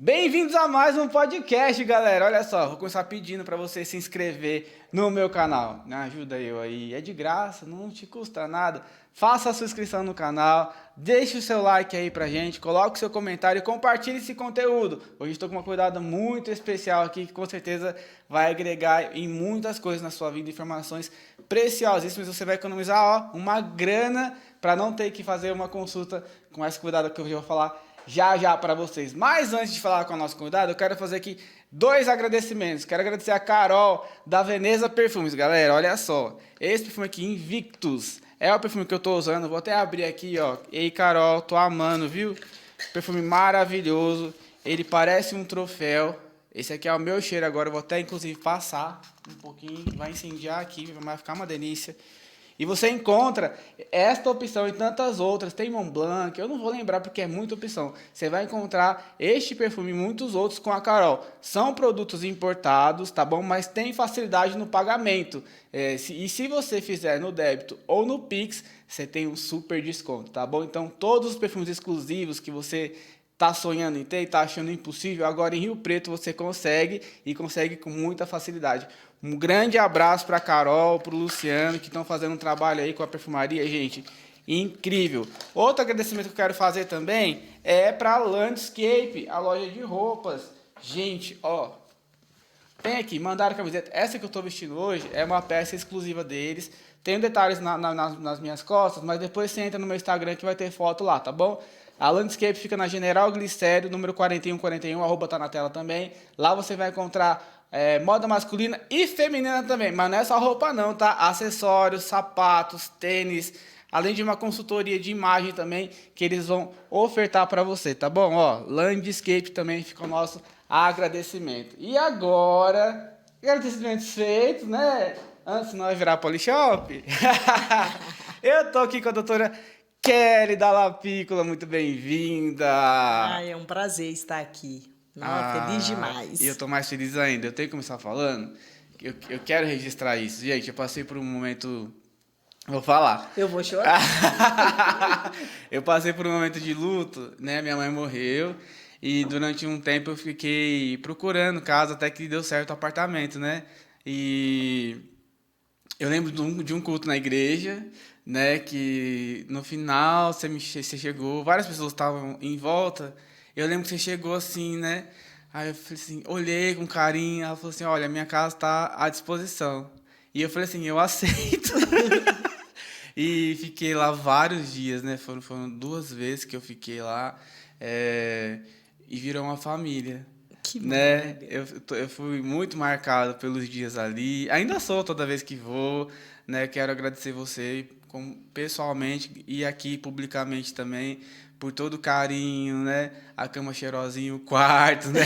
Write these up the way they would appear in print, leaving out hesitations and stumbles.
Bem-vindos a mais um podcast, galera. Olha só, vou começar pedindo para você se inscrever no meu canal. Me ajuda eu aí, é de graça, não te custa nada. Faça a sua inscrição no canal, deixe o seu like aí pra gente, coloque o seu comentário e compartilhe esse conteúdo. Hoje estou com uma convidada muito especial aqui que com certeza vai agregar em muitas coisas na sua vida, informações preciosíssimas. Você vai economizar uma grana para não ter que fazer uma consulta com essa convidada que eu vou falar já para vocês. Mas antes de falar com a nossa convidada, eu quero fazer aqui dois agradecimentos. Quero agradecer a Carol da Veneza Perfumes. Galera, olha só. Esse perfume aqui, Invictus, é o perfume que eu tô usando. Vou até abrir aqui, ó. Ei, Carol, tô amando, viu? Perfume maravilhoso. Ele parece um troféu. Esse aqui é o meu cheiro agora. Eu vou até, inclusive, passar um pouquinho. Vai incendiar aqui, vai ficar uma delícia. E você encontra esta opção e tantas outras. Tem Mont Blanc, eu não vou lembrar porque é muita opção. Você vai encontrar este perfume e muitos outros com a Carol. São produtos importados, tá bom? Mas tem facilidade no pagamento. E se você fizer no débito ou no Pix, você tem um super desconto, tá bom? Então, todos os perfumes exclusivos que você tá sonhando em ter e tá achando impossível, agora em Rio Preto você consegue e consegue com muita facilidade. Um grande abraço para a Carol, para o Luciano, que estão fazendo um trabalho aí com a perfumaria, gente, incrível. Outro agradecimento que eu quero fazer também é para a Landscape, a loja de roupas. Gente, ó, tem aqui, mandaram a camiseta. Essa que eu estou vestindo hoje é uma peça exclusiva deles. Tem detalhes nas minhas costas, mas depois você entra no meu Instagram que vai ter foto lá, tá bom? A Landscape fica na General Glicério, número 4141, arroba tá na tela também. Lá você vai encontrar moda masculina e feminina também. Mas não é só roupa não, tá? Acessórios, sapatos, tênis, além de uma consultoria de imagem também que eles vão ofertar para você, tá bom? Ó, Landscape também fica o nosso agradecimento. E agora, agradecimentos feitos, né? Antes nós virar Polishop. Eu tô aqui com a doutora Kelly Dalla Piccola, muito bem-vinda. É um prazer estar aqui. Nossa, feliz demais. E eu tô mais feliz ainda. Eu tenho que começar falando. Eu quero registrar isso. Gente, eu passei por um momento. Vou falar. Eu vou chorar. Eu passei por um momento de luto, né? Minha mãe morreu. E durante um tempo eu fiquei procurando casa até que deu certo o apartamento, né? E eu lembro de um culto na igreja, né? Que no final você chegou, várias pessoas estavam em volta. Eu lembro que você chegou assim, né? Aí eu falei assim, olhei com carinho. Ela falou assim: olha, minha casa está à disposição. E eu falei assim: eu aceito. E fiquei lá vários dias, né? Foram 2 vezes que eu fiquei lá. E virou uma família. Que Né? maravilha. Eu fui muito marcado pelos dias ali. Ainda sou toda vez que vou, né? Quero agradecer você pessoalmente e aqui publicamente também por todo o carinho, né? A cama cheirosinha, o quarto, né?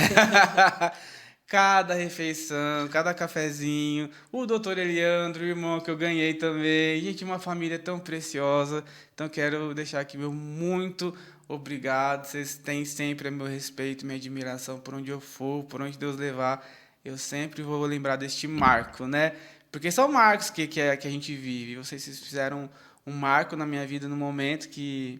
Cada refeição, cada cafezinho, o doutor Eliandro, o irmão que eu ganhei também. Gente, uma família tão preciosa. Então, quero deixar aqui meu muito obrigado. Vocês têm sempre meu respeito, minha admiração por onde eu for, por onde Deus levar. Eu sempre vou lembrar deste marco, né? Porque são marcos que a gente vive. Vocês fizeram um marco na minha vida no momento que,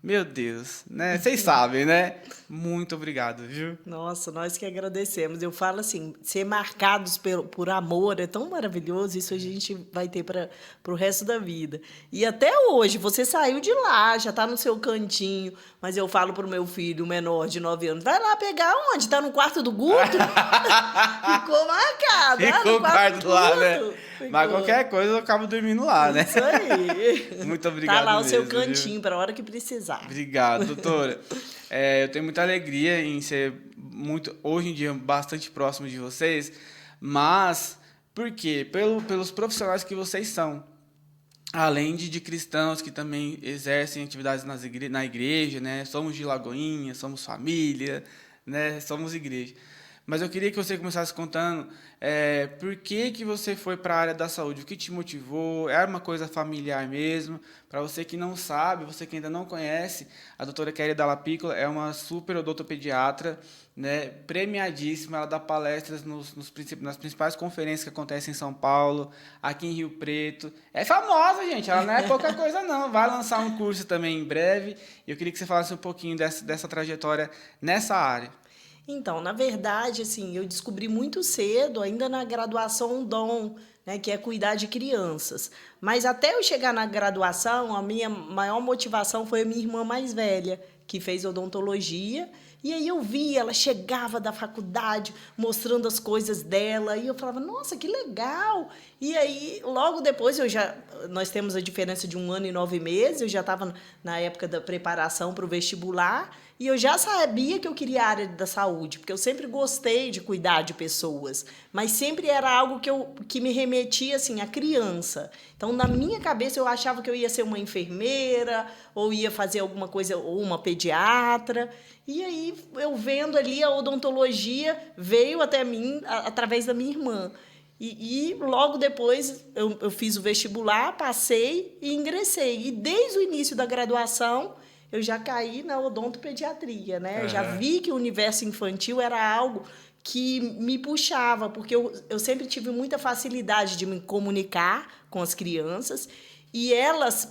meu Deus, né? Vocês sabem, né? Muito obrigado, viu? Nossa, nós que agradecemos. Eu falo assim, ser marcados por amor é tão maravilhoso, isso a gente vai ter para o resto da vida. E até hoje, você saiu de lá, já está no seu cantinho, mas eu falo para o meu filho, o menor de 9 anos, vai lá pegar onde? Está no quarto do Guto? Ficou marcado. Ficou no o quarto lá, né? Ficou. Mas qualquer coisa eu acabo dormindo lá, né? Isso aí. Muito obrigado Tá lá o seu mesmo, viu? cantinho para a hora que precisar. Obrigado, doutora. Eu tenho muita alegria em ser hoje em dia, bastante próximo de vocês, mas por quê? Pelos profissionais que vocês são. Além de cristãos que também exercem atividades na igreja, né? Somos de Lagoinha, somos família, né? Somos igreja. Mas eu queria que você começasse contando por que você foi para a área da saúde, o que te motivou, era uma coisa familiar mesmo. Para você que não sabe, você que ainda não conhece, a doutora Kelly Dalla Piccola é uma super odontopediatra, né, premiadíssima. Ela dá palestras nas principais conferências que acontecem em São Paulo, aqui em Rio Preto. É famosa, gente, ela não é pouca coisa não. Vai lançar um curso também em breve. E eu queria que você falasse um pouquinho dessa trajetória nessa área. Então, na verdade, assim, eu descobri muito cedo, ainda na graduação, um dom, né, que é cuidar de crianças. Mas até eu chegar na graduação, a minha maior motivação foi a minha irmã mais velha, que fez odontologia. E aí eu vi, ela chegava da faculdade mostrando as coisas dela, e eu falava, nossa, que legal! E aí, logo depois, nós temos a diferença de 1 ano e 9 meses, eu já estava na época da preparação para o vestibular, e eu já sabia que eu queria a área da saúde, porque eu sempre gostei de cuidar de pessoas, mas sempre era algo que me remetia assim, à criança. Então, na minha cabeça, eu achava que eu ia ser uma enfermeira, ou ia fazer alguma coisa, ou uma pediatra. E aí, eu vendo ali, a odontologia veio até mim através da minha irmã. E logo depois eu fiz o vestibular, passei e ingressei. E desde o início da graduação, eu já caí na odontopediatria, né? Eu já vi que o universo infantil era algo que me puxava, porque eu sempre tive muita facilidade de me comunicar com as crianças e elas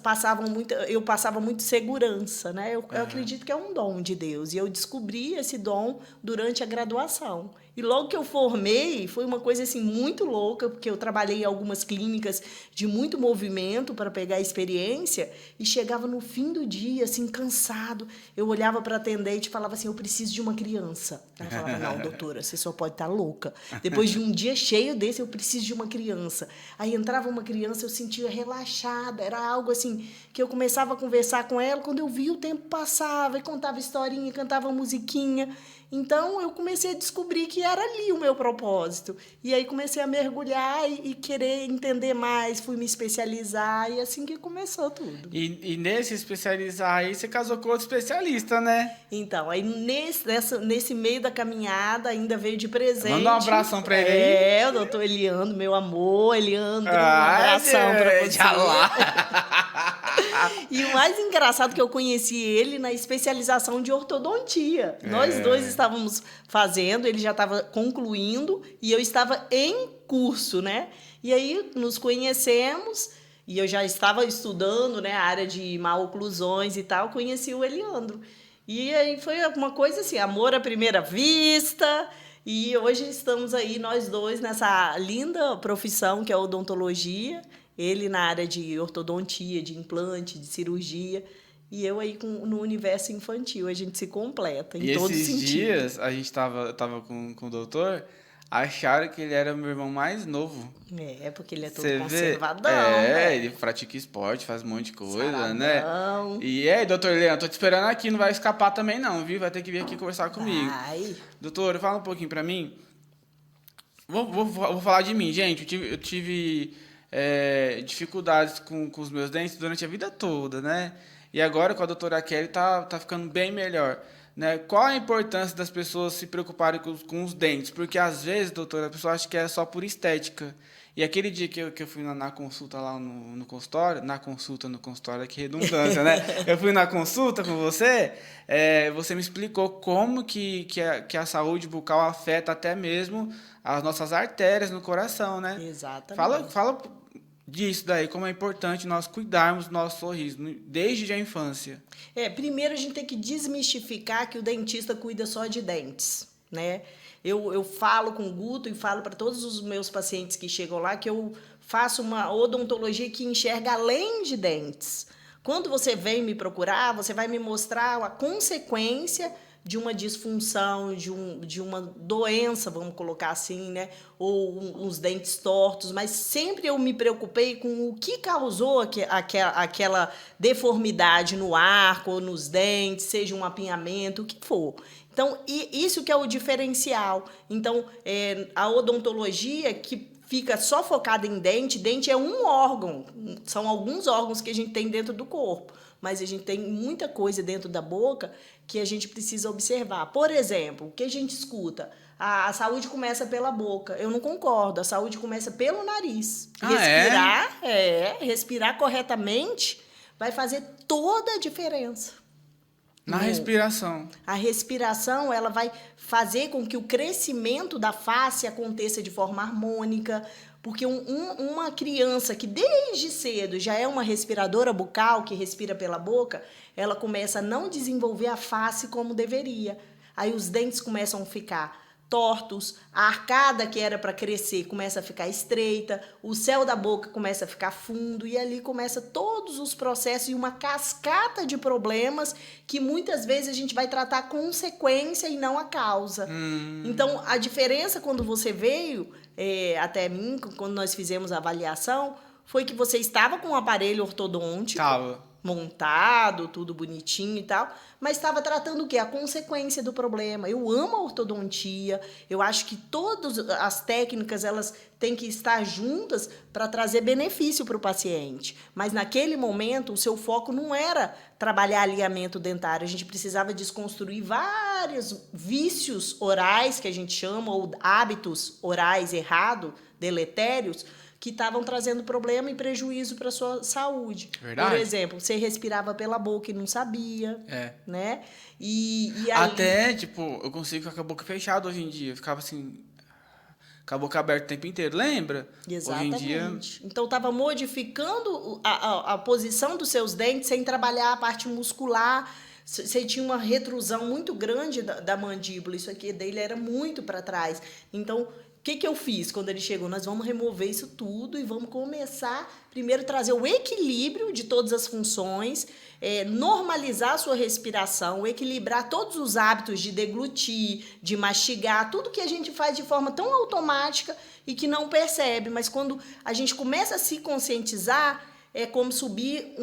eu passava muito segurança, né? Eu acredito que é um dom de Deus e eu descobri esse dom durante a graduação. E logo que eu formei, foi uma coisa assim muito louca, porque eu trabalhei em algumas clínicas de muito movimento para pegar experiência e chegava no fim do dia, assim, cansado. Eu olhava para a atendente e falava assim, eu preciso de uma criança. Ela falava, não, doutora, você só pode estar louca. Depois de um dia cheio desse, eu preciso de uma criança. Aí entrava uma criança, eu sentia relaxada, era algo assim, que eu começava a conversar com ela, quando eu via o tempo passava, e contava historinha, cantava musiquinha. Então, eu comecei a descobrir que era ali o meu propósito. E aí comecei a mergulhar e querer entender mais, fui me especializar, e assim que começou tudo. E nesse especializar aí, você casou com outro especialista, né? Então, aí nesse meio da caminhada, ainda veio de presente. Manda um abração pra ele aí. É, o doutor Eliandro, meu amor, Eliandro, um abração pra você. Já lá. E o mais engraçado é que eu conheci ele na especialização de ortodontia. Nós dois estávamos fazendo, ele já estava concluindo e eu estava em curso, né? E aí nos conhecemos e eu já estava estudando, né, a área de maloclusões e tal, conheci o Eliandro. E aí foi uma coisa assim, amor à primeira vista. E hoje estamos aí, nós dois, nessa linda profissão que é a odontologia. Ele na área de ortodontia, de implante, de cirurgia. E eu aí no universo infantil. A gente se completa em todos os sentidos. E esses dias, a gente tava com o doutor, acharam que ele era o meu irmão mais novo. É, porque ele é todo Você conservadão, vê? né? Ele pratica esporte, faz um monte de coisa, Saradão. né? E aí, doutor Leandro, tô te esperando aqui, não vai escapar também não, viu? Vai ter que vir aqui conversar comigo. Ai. Doutor, fala um pouquinho pra mim. Vou falar de mim, gente. Eu tive dificuldades com os meus dentes durante a vida toda, né? E agora com a doutora Kelly tá ficando bem melhor. Né? Qual a importância das pessoas se preocuparem com os dentes? Porque às vezes, doutora, a pessoa acha que é só por estética. E aquele dia que eu fui na consulta lá no consultório, no consultório, que redundância, né? Eu fui na consulta com você, você me explicou como que a saúde bucal afeta até mesmo as nossas artérias no coração, né? Exatamente. Fala disso daí, como é importante nós cuidarmos do nosso sorriso desde a infância. Primeiro a gente tem que desmistificar que o dentista cuida só de dentes, né? Eu falo com o Guto e falo para todos os meus pacientes que chegam lá que eu faço uma odontologia que enxerga além de dentes. Quando você vem me procurar, você vai me mostrar a consequência de uma disfunção, de uma doença, vamos colocar assim, né? Ou uns dentes tortos, mas sempre eu me preocupei com o que causou aquela deformidade no arco ou nos dentes, seja um apinhamento, o que for. Então, isso que é o diferencial. Então, a odontologia que fica só focada em dente é um órgão, são alguns órgãos que a gente tem dentro do corpo, mas a gente tem muita coisa dentro da boca que a gente precisa observar. Por exemplo, o que a gente escuta? A saúde começa pela boca. Eu não concordo, a saúde começa pelo nariz. Respirar corretamente vai fazer toda a diferença. Na respiração. A respiração, ela vai fazer com que o crescimento da face aconteça de forma harmônica, porque uma criança que desde cedo já é uma respiradora bucal, que respira pela boca, ela começa a não desenvolver a face como deveria. Aí os dentes começam a ficar tortos, a arcada que era para crescer começa a ficar estreita, o céu da boca começa a ficar fundo e ali começa todos os processos e uma cascata de problemas que muitas vezes a gente vai tratar a consequência e não a causa. Então, a diferença quando você veio até mim, quando nós fizemos a avaliação, foi que você estava com um aparelho ortodôntico montado, tudo bonitinho e tal, mas estava tratando o quê? A consequência do problema. Eu amo a ortodontia, eu acho que todas as técnicas elas têm que estar juntas para trazer benefício para o paciente. Mas naquele momento o seu foco não era trabalhar alinhamento dentário, a gente precisava desconstruir vários vícios orais, que a gente chama, ou hábitos orais errados, deletérios, que estavam trazendo problema e prejuízo para a sua saúde. Verdade. Por exemplo, você respirava pela boca e não sabia, né? E aí... Até, tipo, eu consigo ficar com a boca fechada hoje em dia. Eu ficava assim, com a boca aberta o tempo inteiro, lembra? Exatamente. Hoje em dia... Então, estava modificando a posição dos seus dentes sem trabalhar a parte muscular. Você tinha uma retrusão muito grande da mandíbula. Isso aqui dele era muito para trás. Então... O que eu fiz quando ele chegou? Nós vamos remover isso tudo e vamos começar, primeiro, trazer o equilíbrio de todas as funções, normalizar a sua respiração, equilibrar todos os hábitos de deglutir, de mastigar, tudo que a gente faz de forma tão automática e que não percebe. Mas quando a gente começa a se conscientizar, é como subir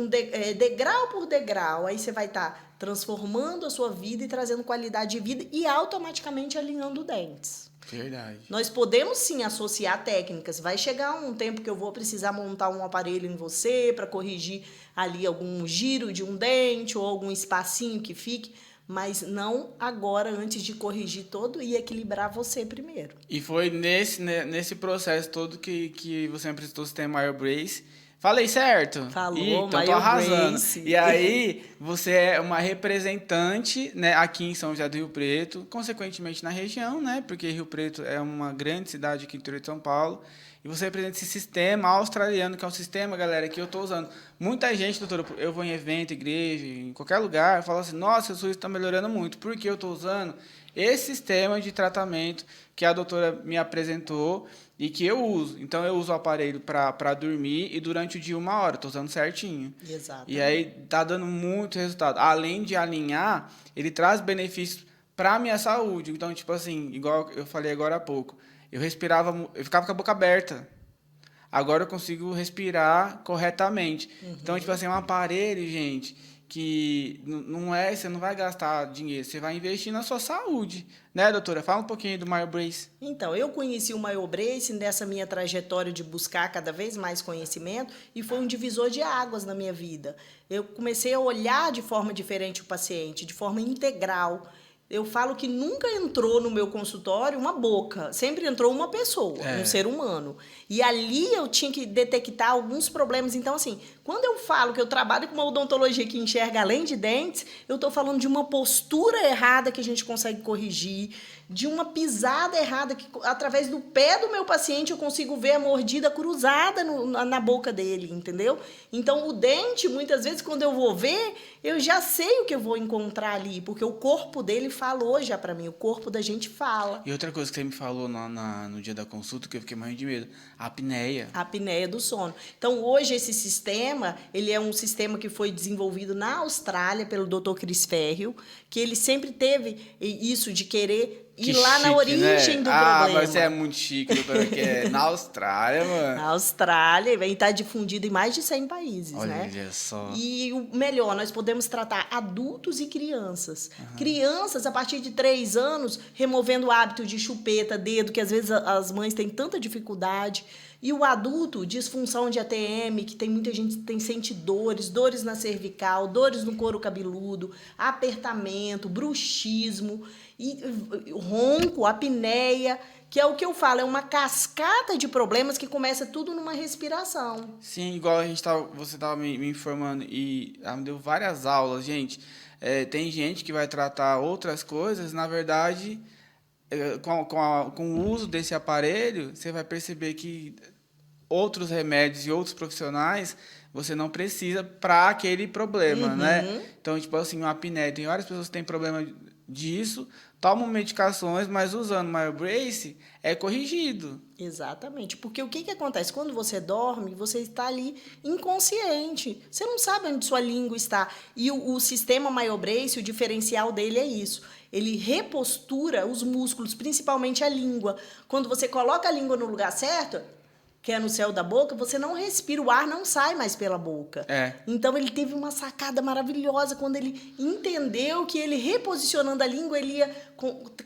degrau por degrau. Aí você vai estar transformando a sua vida e trazendo qualidade de vida e automaticamente alinhando dentes. Verdade. Nós podemos sim associar técnicas. Vai chegar um tempo que eu vou precisar montar um aparelho em você para corrigir ali algum giro de um dente ou algum espacinho que fique, mas não agora, antes de corrigir todo e equilibrar você primeiro. E foi nesse processo todo que você apresentou o sistema MyoBrace. Falei certo? Falou, então tô arrasando. MyoBrace. E aí, você é uma representante, né, aqui em São José do Rio Preto, consequentemente na região, né, porque Rio Preto é uma grande cidade aqui no interior de São Paulo, e você representa esse sistema australiano, que é um sistema, galera, que eu estou usando. Muita gente, doutora, eu vou em evento, igreja, em qualquer lugar, fala assim, nossa, o SUS está melhorando muito, porque eu estou usando esse sistema de tratamento que a doutora me apresentou e que eu uso. Então, eu uso o aparelho para dormir e durante o dia 1 hora. Estou usando certinho. Exato. E aí, tá dando muito resultado. Além de alinhar, ele traz benefícios para a minha saúde. Então, tipo assim, igual eu falei agora há pouco, eu ficava com a boca aberta. Agora eu consigo respirar corretamente. Então, tipo assim, é um aparelho, gente, que você não vai gastar dinheiro, você vai investir na sua saúde, né, doutora? Fala um pouquinho do MyoBrace. Então, eu conheci o MyoBrace nessa minha trajetória de buscar cada vez mais conhecimento e foi um divisor de águas na minha vida. Eu comecei a olhar de forma diferente o paciente, de forma integral. Eu falo que nunca entrou no meu consultório uma boca, sempre entrou uma pessoa, um ser humano. E ali eu tinha que detectar alguns problemas. Então, assim, quando eu falo que eu trabalho com uma odontologia que enxerga além de dentes, eu estou falando de uma postura errada que a gente consegue corrigir, de uma pisada errada que, através do pé do meu paciente, eu consigo ver a mordida cruzada na boca dele, entendeu? Então, o dente, muitas vezes, quando eu vou ver, eu já sei o que eu vou encontrar ali, porque o corpo dele falou já para mim, o corpo da gente fala. E outra coisa que você me falou no dia da consulta, que eu fiquei morrendo de medo, a apneia. A apneia do sono. Então, hoje, esse sistema, ele é um sistema que foi desenvolvido na Austrália pelo Dr. Chris Ferrio, que ele sempre teve isso de querer ir lá na origem do problema. Mas você é muito chique, doutora, que é na Austrália, mano. Na Austrália, e está difundido em mais de 100 países, né? Olha só. E o melhor, nós podemos tratar adultos e crianças. Crianças, a partir de 3 anos, removendo o hábito de chupeta, dedo, que às vezes as mães têm tanta dificuldade. E o adulto, disfunção de ATM, que tem muita gente que sente dores na cervical, dores no couro cabeludo, apertamento, bruxismo, e ronco, apneia, que é o que eu falo, é uma cascata de problemas que começa tudo numa respiração. Sim, igual você estava me informando e me deu várias aulas, gente. Tem gente que vai tratar outras coisas, na verdade, com o uso desse aparelho, você vai perceber que outros remédios e outros profissionais você não precisa para aquele problema, né? Então, tipo assim, uma apneia, tem várias pessoas que têm problema disso, tomam medicações, mas usando MyoBrace é corrigido. Exatamente, porque o que que acontece? Quando você dorme, você está ali inconsciente. Você não sabe onde sua língua está. E o sistema MyoBrace, o diferencial dele é isso. Ele repostura os músculos, principalmente a língua. Quando você coloca a língua no lugar certo, que é no céu da boca, você não respira, o ar não sai mais pela boca. Então, ele teve uma sacada maravilhosa quando ele entendeu que ele reposicionando a língua, ele ia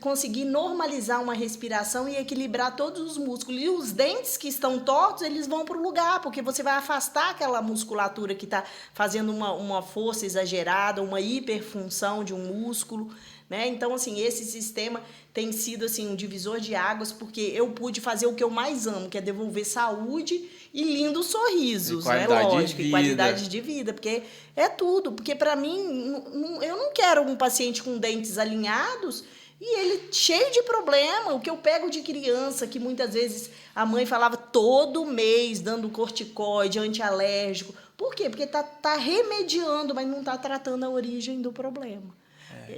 conseguir normalizar uma respiração e equilibrar todos os músculos. E os dentes que estão tortos, eles vão para o lugar, porque você vai afastar aquela musculatura que está fazendo uma força exagerada, uma hiperfunção de um músculo, né? Então, assim, esse sistema tem sido assim, um divisor de águas, porque eu pude fazer o que eu mais amo, que é devolver saúde e lindos sorrisos, né? Lógico, e qualidade de vida, porque é tudo. Porque, para mim, eu não quero um paciente com dentes alinhados e ele cheio de problema. O que eu pego de criança, que muitas vezes a mãe falava todo mês, dando corticoide, antialérgico. Por quê? Porque tá remediando, mas não está tratando a origem do problema.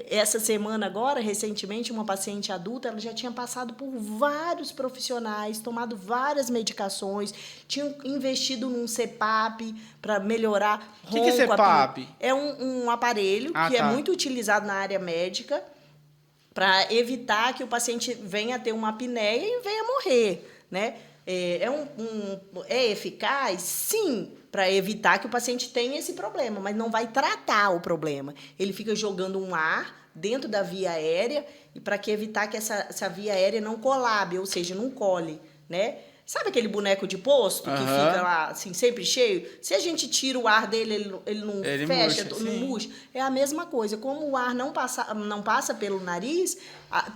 Essa semana agora, recentemente, uma paciente adulta, ela já tinha passado por vários profissionais, tomado várias medicações, tinha investido num CPAP para melhorar ronco. O que é CPAP? É um aparelho que é muito utilizado na área médica para evitar que o paciente venha a ter uma apneia e venha a morrer, né? É eficaz? Sim, para evitar que o paciente tenha esse problema, mas não vai tratar o problema. Ele fica jogando um ar dentro da via aérea e para evitar que essa via aérea não colabe, ou seja, não cole, né? Sabe aquele boneco de posto que fica lá assim, sempre cheio? Se a gente tira o ar dele, ele não fecha, murcha, não murcha. É a mesma coisa. Como o ar não passa pelo nariz,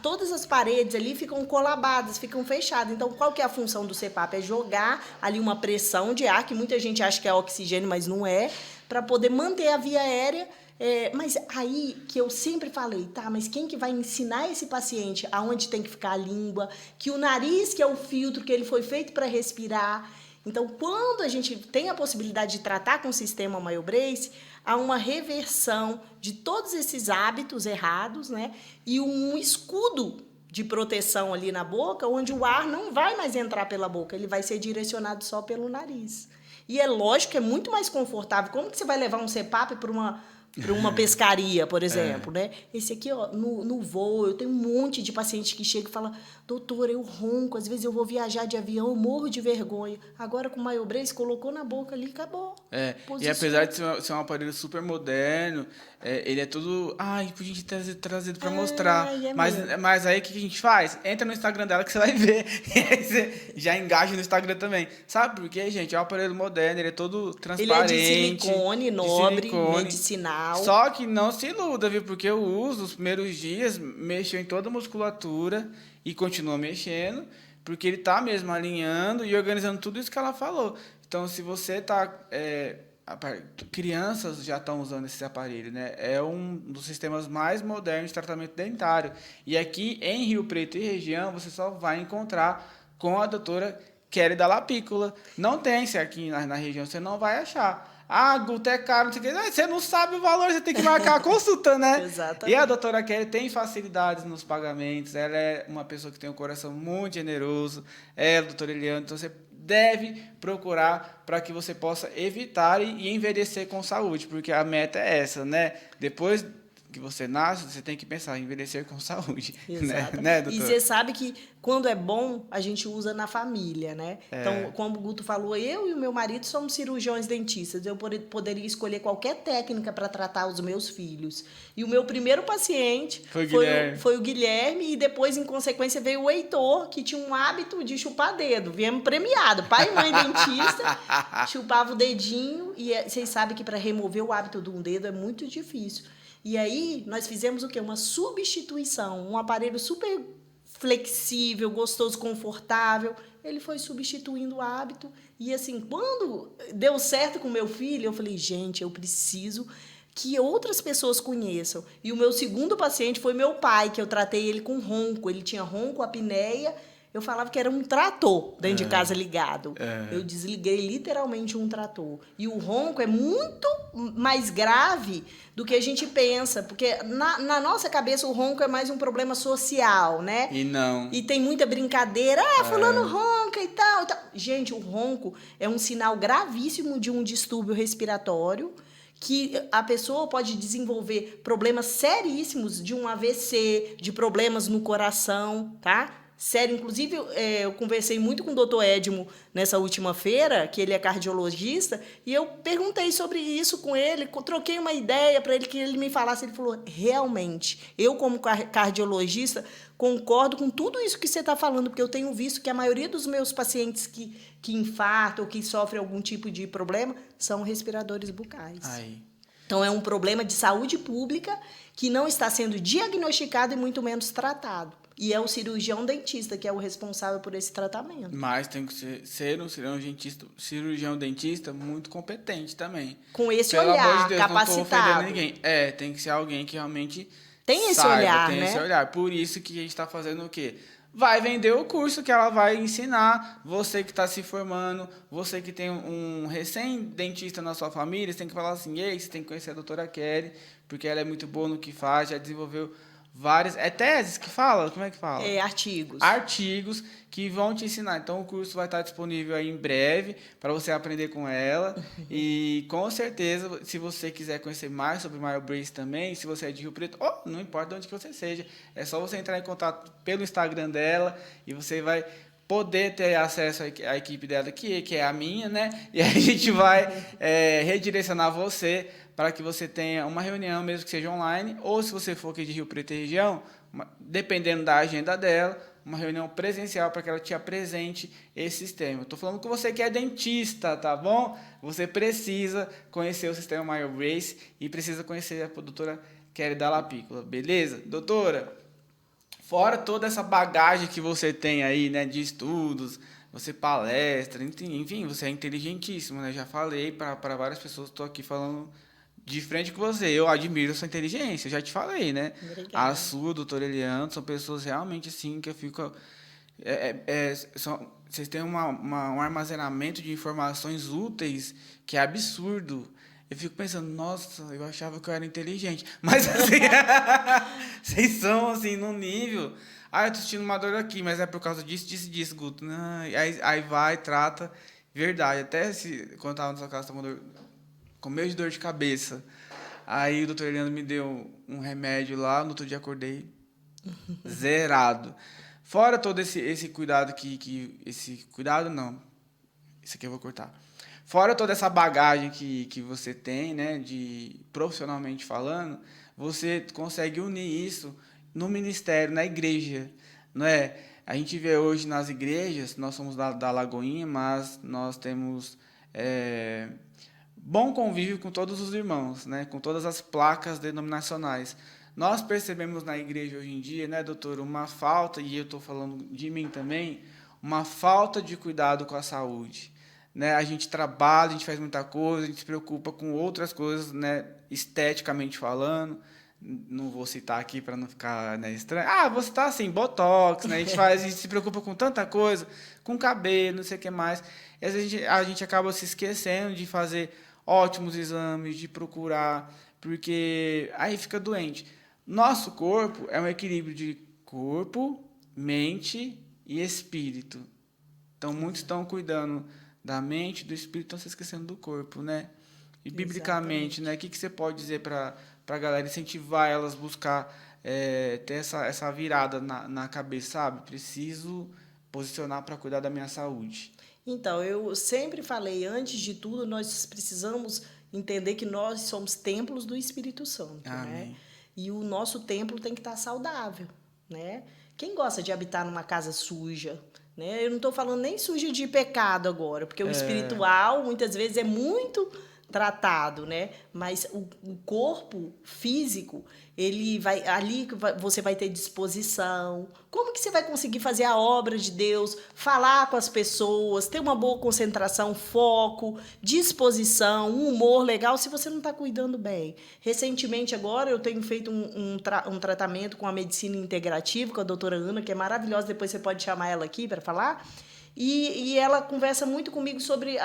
todas as paredes ali ficam colabadas, ficam fechadas. Então, qual que é a função do CPAP? É jogar ali uma pressão de ar, que muita gente acha que é oxigênio, mas não é, para poder manter a via aérea. Mas aí que eu sempre falei, tá, mas quem que vai ensinar esse paciente aonde tem que ficar a língua, que o nariz que é o filtro, que ele foi feito para respirar. Então, quando a gente tem a possibilidade de tratar com o sistema MyoBrace, há uma reversão de todos esses hábitos errados, né? E um escudo de proteção ali na boca, onde o ar não vai mais entrar pela boca, ele vai ser direcionado só pelo nariz. E é lógico que é muito mais confortável. Como que você vai levar um CPAP para uma pescaria, por exemplo, né? Esse aqui, ó, no voo, eu tenho um monte de paciente que chega e fala, doutor, eu ronco, às vezes eu vou viajar de avião, eu morro de vergonha. Agora, com o MyoBrace, colocou na boca ali, acabou. E apesar de ser um aparelho super moderno, ele é tudo... Ai, podia ter trazido para mostrar. Mas aí, o que a gente faz? Entra no Instagram dela que você vai ver. E aí você já engaja no Instagram também. Sabe por quê, gente? É um aparelho moderno, ele é todo transparente. Ele é de silicone, nobre, medicinal. Só que não se iluda, viu? Porque eu uso os primeiros dias, mexeu em toda a musculatura e continua mexendo, porque ele está mesmo alinhando e organizando tudo isso que ela falou. Então, se você está... crianças já estão usando esse aparelho, né? É um dos sistemas mais modernos de tratamento dentário. E aqui em Rio Preto e região, você só vai encontrar com a doutora Kelly da Lapícola. Não tem, se aqui na região você não vai achar. Guto, é caro, não sei o que. Você não sabe o valor, você tem que marcar a consulta, né? Exatamente. E a doutora Kelly tem facilidades nos pagamentos, ela é uma pessoa que tem um coração muito generoso, a doutora Eliane, então você deve procurar para que você possa evitar e envelhecer com saúde, porque a meta é essa, né? Depois que você nasce, você tem que pensar em envelhecer com saúde. Exato. Né, doutor? E você sabe que quando é bom, a gente usa na família, né? Então, como o Guto falou, eu e o meu marido somos cirurgiões dentistas. Eu poderia escolher qualquer técnica para tratar os meus filhos. E o meu primeiro paciente foi o Guilherme, e depois, em consequência, veio o Heitor, que tinha um hábito de chupar dedo. Viemos premiado. Pai e mãe dentista, chupava o dedinho. E vocês sabem que para remover o hábito de um dedo é muito difícil. E aí, nós fizemos o quê? Uma substituição, um aparelho super flexível, gostoso, confortável. Ele foi substituindo o hábito. E assim, quando deu certo com meu filho, eu falei, gente, eu preciso que outras pessoas conheçam. E o meu segundo paciente foi meu pai, que eu tratei ele com ronco. Ele tinha ronco, apneia, eu falava que era um trator dentro de casa ligado. É. Eu desliguei literalmente um trator. E o ronco é muito mais grave do que a gente pensa, porque na nossa cabeça o ronco é mais um problema social, né? E não. E tem muita brincadeira, fulano ronca e tal, e tal. Gente, o ronco é um sinal gravíssimo de um distúrbio respiratório, que a pessoa pode desenvolver problemas seríssimos de um AVC, de problemas no coração, tá? Sério, inclusive, eu conversei muito com o doutor Edmo nessa última feira, que ele é cardiologista, e eu perguntei sobre isso com ele, troquei uma ideia para ele que ele me falasse. Ele falou, realmente, eu como cardiologista concordo com tudo isso que você está falando, porque eu tenho visto que a maioria dos meus pacientes que infartam ou que sofrem algum tipo de problema são respiradores bucais. Aí. Então, é um problema de saúde pública que não está sendo diagnosticado e muito menos tratado. E é o cirurgião dentista que é o responsável por esse tratamento. Mas tem que ser um cirurgião dentista muito competente também. Com esse Pelo olhar, amor de Deus, capacitado. não tô ofendendo ninguém. Tem que ser alguém que realmente Tem esse saiba, olhar, tem né? esse olhar. Por isso que a gente está fazendo o quê? Vai vender o curso que ela vai ensinar. Você que está se formando, você que tem um recém-dentista na sua família, você tem que falar assim, ei, você tem que conhecer a doutora Kelly, porque ela é muito boa no que faz, já desenvolveu várias... É teses que fala? Como é que fala? Artigos. Artigos que vão te ensinar. Então, o curso vai estar disponível aí em breve para você aprender com ela. E, com certeza, se você quiser conhecer mais sobre MyoBrace também, se você é de Rio Preto, não importa de onde que você seja, é só você entrar em contato pelo Instagram dela e você vai poder ter acesso à equipe dela, que é a minha, né? E aí a gente vai redirecionar você para que você tenha uma reunião, mesmo que seja online, ou se você for aqui de Rio Preto e região, dependendo da agenda dela, uma reunião presencial para que ela te apresente esse sistema. Estou falando com você que é dentista, tá bom? Você precisa conhecer o sistema MyoBrace e precisa conhecer a doutora Kelly Dalla Piccola, beleza? Doutora, fora toda essa bagagem que você tem aí, né, de estudos, você palestra, enfim, você é inteligentíssimo, né? Já falei para várias pessoas, estou aqui falando de frente com você. Eu admiro a sua inteligência, já te falei, né? Obrigada. A sua, doutora Eliane, são pessoas realmente assim que eu fico... vocês têm um armazenamento de informações úteis que é absurdo. Eu fico pensando, nossa, eu achava que eu era inteligente. Mas assim, vocês são assim, num nível... eu tô sentindo uma dor aqui, mas é por causa disso, Guto. Aí vai, trata. Verdade, até quando eu tava na sua casa, tava com medo de dor de cabeça. Aí o doutor Eliano me deu um remédio lá, no outro dia acordei zerado. Fora todo esse cuidado esse cuidado não, isso aqui eu vou cortar. Fora toda essa bagagem que você tem, né, de profissionalmente falando, você consegue unir isso no ministério, na igreja, não é? A gente vê hoje nas igrejas, nós somos da Lagoinha, mas nós temos bom convívio com todos os irmãos, né, com todas as placas denominacionais. Nós percebemos na igreja hoje em dia, né, doutor, uma falta, e eu estou falando de mim também, uma falta de cuidado com a saúde. Né? A gente trabalha, a gente faz muita coisa, a gente se preocupa com outras coisas, né, esteticamente falando. Não vou citar aqui para não ficar, né, estranho. Vou citar assim, botox, né? A gente se preocupa com tanta coisa, com cabelo, não sei o que mais. E às vezes a gente acaba se esquecendo de fazer ótimos exames, de procurar, porque aí fica doente. Nosso corpo é um equilíbrio de corpo, mente e espírito. Então, muitos estão cuidando da mente, do espírito, estão se esquecendo do corpo, né? E biblicamente, né? O que você pode dizer para a galera, incentivar elas a buscar ter essa virada na cabeça, sabe? Preciso posicionar para cuidar da minha saúde. Então, eu sempre falei, antes de tudo, nós precisamos entender que nós somos templos do Espírito Santo, né? E o nosso templo tem que estar saudável, né? Quem gosta de habitar numa casa suja, né? Eu não estou falando nem suja de pecado agora, porque o espiritual, muitas vezes, é muito tratado, né? Mas o corpo físico, ele vai ali você vai ter disposição. Como que você vai conseguir fazer a obra de Deus, falar com as pessoas, ter uma boa concentração, foco, disposição, um humor legal se você não está cuidando bem? Recentemente agora eu tenho feito um tratamento com a medicina integrativa com a doutora Ana, que é maravilhosa, depois você pode chamar ela aqui para falar. E ela conversa muito comigo sobre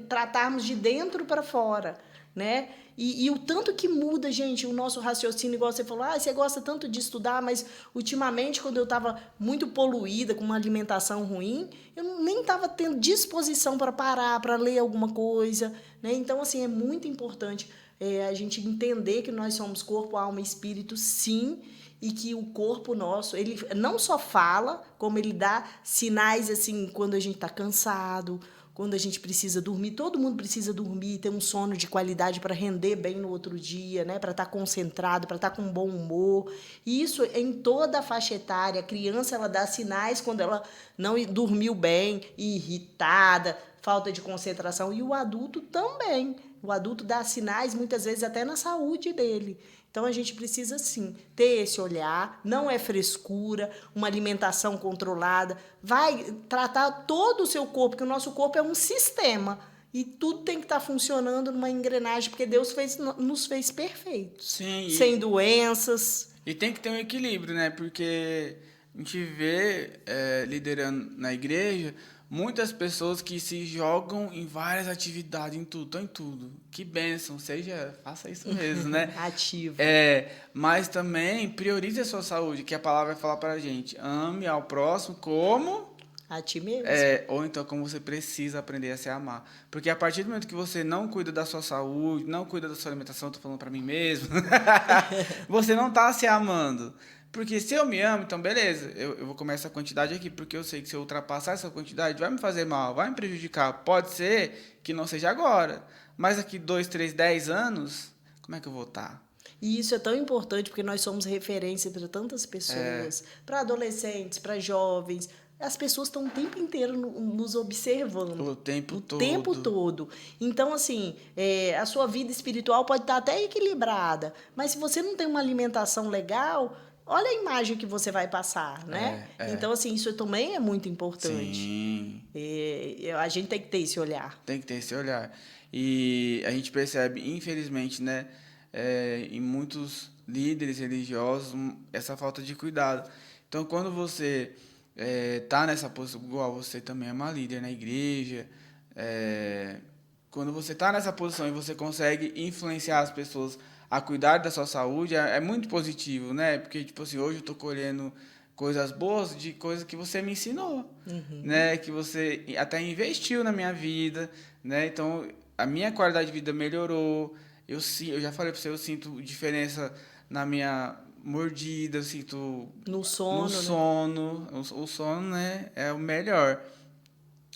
tratarmos de dentro para fora, né? E o tanto que muda, gente, o nosso raciocínio, igual você falou, você gosta tanto de estudar, mas ultimamente, quando eu estava muito poluída, com uma alimentação ruim, eu nem estava tendo disposição para parar, para ler alguma coisa, né? Então, assim, é muito importante a gente entender que nós somos corpo, alma e espírito, sim, e que o corpo nosso, ele não só fala, como ele dá sinais, assim, quando a gente está cansado, quando a gente precisa dormir. Todo mundo precisa dormir, ter um sono de qualidade para render bem no outro dia, né? Para estar concentrado, para estar com bom humor. E isso em toda a faixa etária. A criança, ela dá sinais quando ela não dormiu bem, irritada, falta de concentração. E o adulto também. O adulto dá sinais, muitas vezes, até na saúde dele. Então, a gente precisa, sim, ter esse olhar, não é frescura, uma alimentação controlada, vai tratar todo o seu corpo, porque o nosso corpo é um sistema, e tudo tem que estar funcionando numa engrenagem, porque Deus nos fez perfeitos, Sim, sem doenças. E tem que ter um equilíbrio, né? Porque a gente vê, liderando na igreja, muitas pessoas que se jogam em várias atividades, em tudo, estão em tudo. Que bênção, faça isso mesmo, né? Ativo. Mas também priorize a sua saúde, que a palavra vai falar pra gente. Ame ao próximo como... A ti mesmo. Ou então como você precisa aprender a se amar. Porque a partir do momento que você não cuida da sua saúde, não cuida da sua alimentação, tô falando pra mim mesmo, você não tá se amando. Porque se eu me amo, então beleza, eu vou comer essa quantidade aqui, porque eu sei que se eu ultrapassar essa quantidade, vai me fazer mal, vai me prejudicar. Pode ser que não seja agora, mas daqui 2, 3, 10 anos, como é que eu vou estar? E isso é tão importante porque nós somos referência para tantas pessoas, para adolescentes, para jovens. As pessoas estão o tempo inteiro nos observando. O tempo todo. O tempo todo. Então, assim, a sua vida espiritual pode estar até equilibrada, mas se você não tem uma alimentação legal, olha a imagem que você vai passar, né? Então, assim, isso também é muito importante. Sim. A gente tem que ter esse olhar. Tem que ter esse olhar. E a gente percebe, infelizmente, né, em muitos líderes religiosos, essa falta de cuidado. Então, quando você tá nessa posição, igual você também é uma líder na igreja, quando você tá nessa posição e você consegue influenciar as pessoas a cuidar da sua saúde, é muito positivo, né? Porque, tipo assim, hoje eu tô colhendo coisas boas de coisas que você me ensinou, né? Que você até investiu na minha vida, né? Então, a minha qualidade de vida melhorou. Eu já falei pra você, eu sinto diferença na minha mordida, eu sinto... No sono, No sono. Né? O sono, né? É o melhor.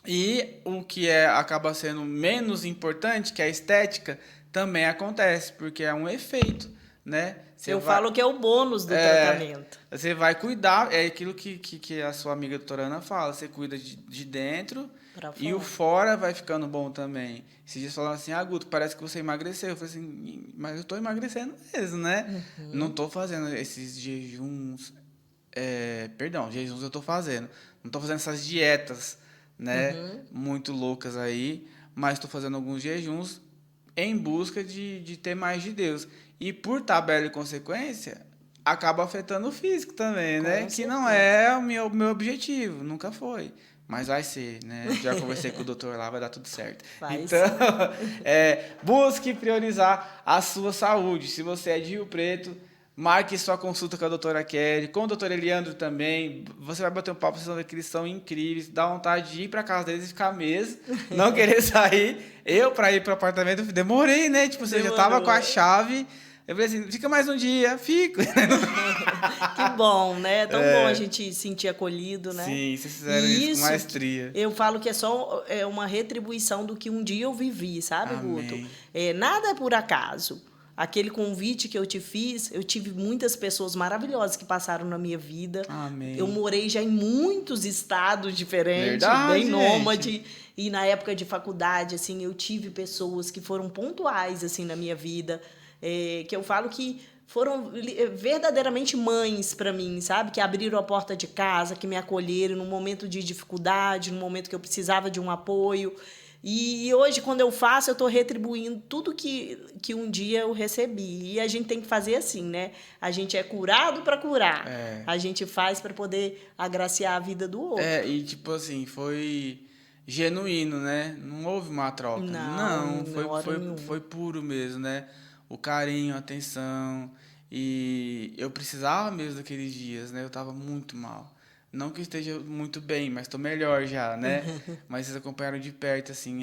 E o que acaba sendo menos importante, que é a estética, também acontece, porque é um efeito, né? Falo que é o bônus do tratamento. Você vai cuidar, é aquilo que a sua amiga doutora Ana fala, você cuida de dentro e o fora vai ficando bom também. Esses dias falaram assim, Guto, parece que você emagreceu. Eu falei assim, mas eu estou emagrecendo mesmo, né? Não estou fazendo esses jejuns, jejuns eu estou fazendo. Não estou fazendo essas dietas, né? Muito loucas aí, mas estou fazendo alguns jejuns em busca de ter mais de Deus. E por tabela e consequência, acaba afetando o físico também, né? Que não é o meu objetivo, nunca foi. Mas vai ser, né? Já conversei com o doutor lá, vai dar tudo certo. Então, busque priorizar a sua saúde. Se você é de Rio Preto, marque sua consulta com a doutora Kelly, com o doutor Eliandro também. Você vai bater um papo, vocês vão ver que eles são incríveis. Dá vontade de ir para casa deles e ficar mesmo, não querer sair. Eu, para ir para o apartamento, demorei, né? Tipo, você já tava com a chave. Eu falei assim, fica mais um dia, fico. Que bom, né? É tão bom a gente sentir acolhido, né? Sim, vocês fizeram isso com maestria. Eu falo que é só uma retribuição do que um dia eu vivi, sabe, Amém. Guto? Nada é por acaso. aquele convite que eu te fiz, eu tive muitas pessoas maravilhosas que passaram na minha vida. Amém. Eu morei já em muitos estados diferentes, Verdade, bem nômade. gente. E na época de faculdade, assim, eu tive pessoas que foram pontuais, assim, na minha vida, que eu falo que foram verdadeiramente mães para mim, sabe? Que abriram a porta de casa, que me acolheram num momento de dificuldade, num momento que eu precisava de um apoio. E hoje, quando eu faço, eu estou retribuindo tudo que um dia eu recebi. E a gente tem que fazer assim, né? A gente é curado para curar. A gente faz para poder agraciar a vida do outro. E tipo assim, foi genuíno, né? Não houve uma troca. Não, Foi, hora foi, nenhuma. foi puro mesmo, né? O carinho, a atenção. E eu precisava mesmo daqueles dias, né? Eu tava muito mal. Não que eu esteja muito bem, mas estou melhor já, né? Mas vocês acompanharam de perto, assim,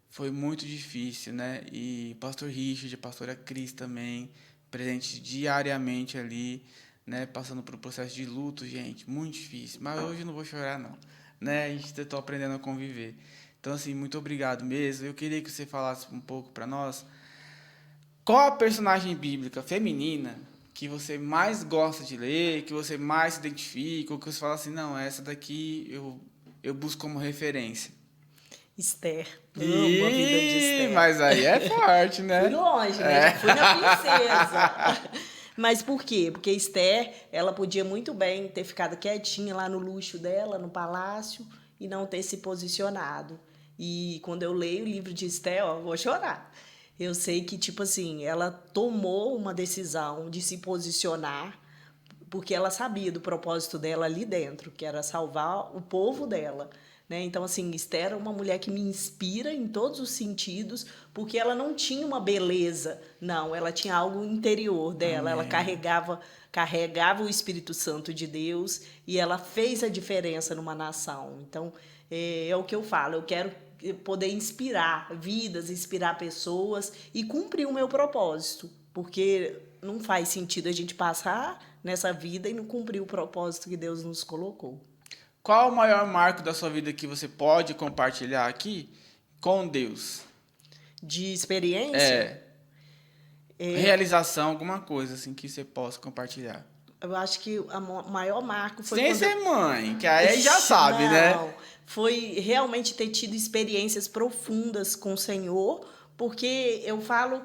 foi muito difícil, né? E pastor Richard, a pastora Cris também, presente diariamente ali, né? Passando por um processo de luto, gente, muito difícil. Mas hoje eu não vou chorar, não, né? A gente está aprendendo a conviver. Então, assim, muito obrigado mesmo. Eu queria que você falasse um pouco para nós qual a personagem bíblica feminina que você mais gosta de ler, que você mais se identifica, ou que você fala assim, não, essa daqui eu busco como referência. Esther. Amo a vida de Esther. Mas aí é forte, né? Fui longe, né? Já fui na princesa. Mas por quê? Porque Esther, ela podia muito bem ter ficado quietinha lá no luxo dela, no palácio, e não ter se posicionado. E quando eu leio o livro de Esther, ó, eu vou chorar. Eu sei que, tipo assim, ela tomou uma decisão de se posicionar porque ela sabia do propósito dela ali dentro, que era salvar o povo dela. Né? Então, assim, Esther é uma mulher que me inspira em todos os sentidos, porque ela não tinha uma beleza, não, ela tinha algo interior dela, Amém. ela carregava o Espírito Santo de Deus e ela fez a diferença numa nação. Então, é o que eu falo, eu quero poder inspirar vidas, inspirar pessoas e cumprir o meu propósito, porque não faz sentido a gente passar nessa vida e não cumprir o propósito que Deus nos colocou. Qual o maior marco da sua vida que você pode compartilhar aqui com Deus? De experiência? Realização, alguma coisa assim que você possa compartilhar. Eu acho que o maior marco foi sem ser mãe, que aí já sabe, não, né? Foi realmente ter tido experiências profundas com o Senhor, porque eu falo